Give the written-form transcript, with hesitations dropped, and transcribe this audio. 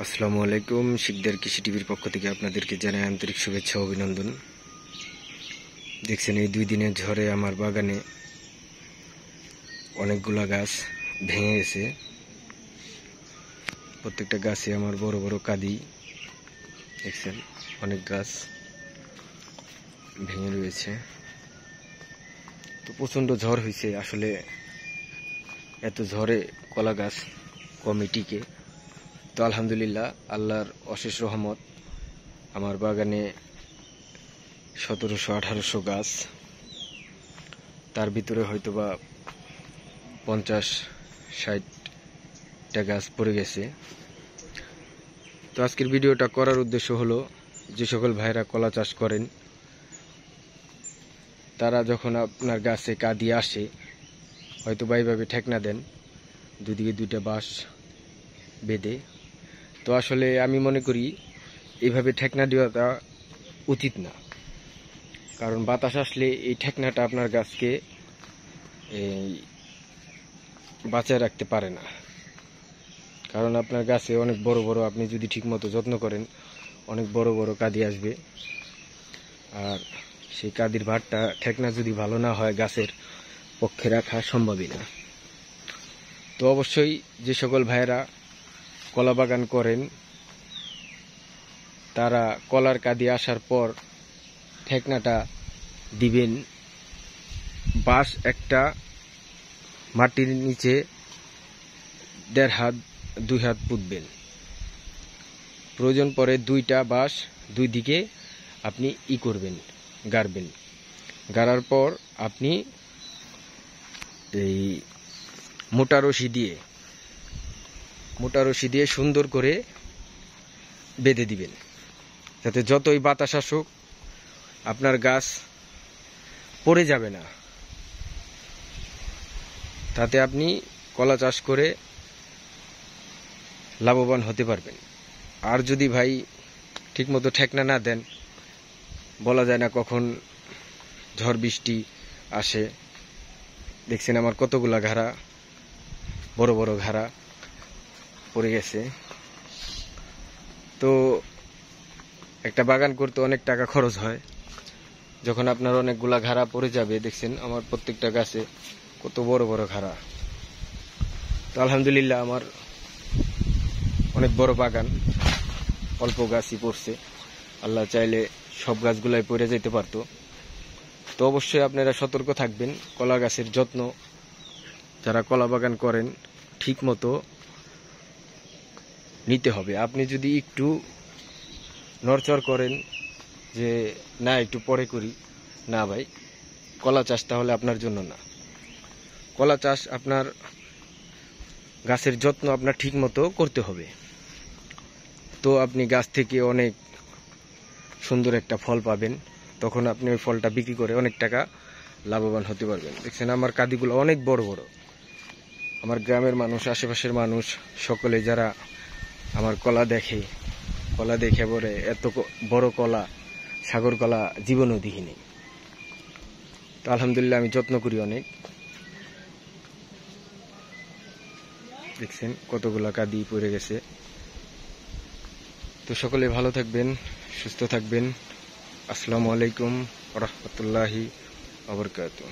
আসসালামু আলাইকুম। শিকদার কৃষি টিভির পক্ষ থেকে আপনাদেরকে জানাই আন্তরিক শুভেচ্ছা ও অভিনন্দন। দেখছেন এই 2 দিনের ঝড়ে আমার বাগানে অনেকগুলা গাছ ভেঙে গেছে। প্রত্যেকটা গাছে আমার বড় বড় কাঁদি, দেখছেন অনেক গাছ ভেঙে রয়েছে। তো প্রচণ্ড ঝড় হয়েছে, আসলে এত ঝড়ে কলা গাছ কমই টিকে। তো আলহামদুলিল্লাহ, আল্লাহর অশেষ রহমত, আমার বাগানে 1700-1800 গাছ, তার ভিতরে হয়তোবা 50-60টা গাছ পড়ে গেছে। তো আজকের ভিডিওটা করার উদ্দেশ্য হলো, যে সকল ভাইরা কলা চাষ করেন তারা যখন আপনার গাছে কাঁদি আসে, হয়তোবা এইভাবে ঠেকনা দেন, দুদিকে 2টা বাঁশ বেঁধে। তো আসলে আমি মনে করি এইভাবে ঠেকনা দেওয়াটা উচিত না, কারণ বাতাস আসলে এই ঠেকনাটা আপনার গাছকে বাঁচায় রাখতে পারে না। কারণ আপনার গাছে অনেক বড় বড়, আপনি যদি ঠিকমতো যত্ন করেন, অনেক বড় বড় কাঁদি আসবে। আর সেই কাঁদির ভারটা ঠেকনা যদি ভালো না হয়, গাছের পক্ষে রাখা সম্ভবই না। তো অবশ্যই যে সকল ভাইয়েরা কলা বাগান করেন তারা কলার কাঁদি আসার পর ঠেকনাটা দিবেন। বাঁশ একটা মাটির নিচে 1.5 হাত 2 হাত পুঁতবেন। প্রয়োজন পরে 2টা বাঁশ 2 দিকে আপনি করবেন, গাড়বেন। গাড়ার পর আপনি এই মোটা রশি দিয়ে সুন্দর করে বেঁধে দিবেন, যাতে যতই বাতাস আসুক আপনার গাছ পড়ে যাবে না। তাতে আপনি কলা চাষ করে লাভবান হতে পারবেন। আর যদি ভাই ঠিকমতো ঠেকনা না দেন, বলা যায় না কখন ঝড় বৃষ্টি আসে। দেখছেন আমার কতগুলা ঘাড়া, বড় বড় ঘাড়া পড়ে গেছে। তো একটা বাগান করতে অনেক টাকা খরচ হয়। যখন আপনার অনেকগুলা ঘাড়া পড়ে যাবে, দেখছেন আমার প্রত্যেকটা গাছে কত বড় বড় ঘাড়া। তো আলহামদুলিল্লাহ, আমার অনেক বড় বাগান, অল্প গাছই পড়ছে। আল্লাহ চাইলে সব গাছগুলাই পড়ে যেতে পারতো। তো অবশ্যই আপনারা সতর্ক থাকবেন। কলা গাছের যত্ন যারা কলা বাগান করেন ঠিক মতো নিতে হবে। আপনি যদি একটু নড়চড় করেন যে না একটু পরে করি, না ভাই, কলা চাষ তাহলে আপনার জন্য না। কলা চাষ আপনার গাছের যত্ন আপনার ঠিক মতো করতে হবে। তো আপনি গাছ থেকে অনেক সুন্দর একটা ফল পাবেন, তখন আপনি ওই ফলটা বিক্রি করে অনেক টাকা লাভবান হতে পারবেন। দেখছেন আমার কাঁদিগুলো অনেক বড় বড়। আমার গ্রামের মানুষ, আশেপাশের মানুষ সকলে যারা আমার কলা দেখে বলে এত বড় কলা, সাগর কলা জীবনেও দেখিনি। তো আলহামদুলিল্লাহ, আমি যত্ন করি অনেক। দেখছেন কতগুলা কাঁদি পড়ে গেছে। তো সকলে ভালো থাকবেন, সুস্থ থাকবেন। আসসালামু আলাইকুম ওয়া রাহমাতুল্লাহি ওয়া বারাকাতুহু।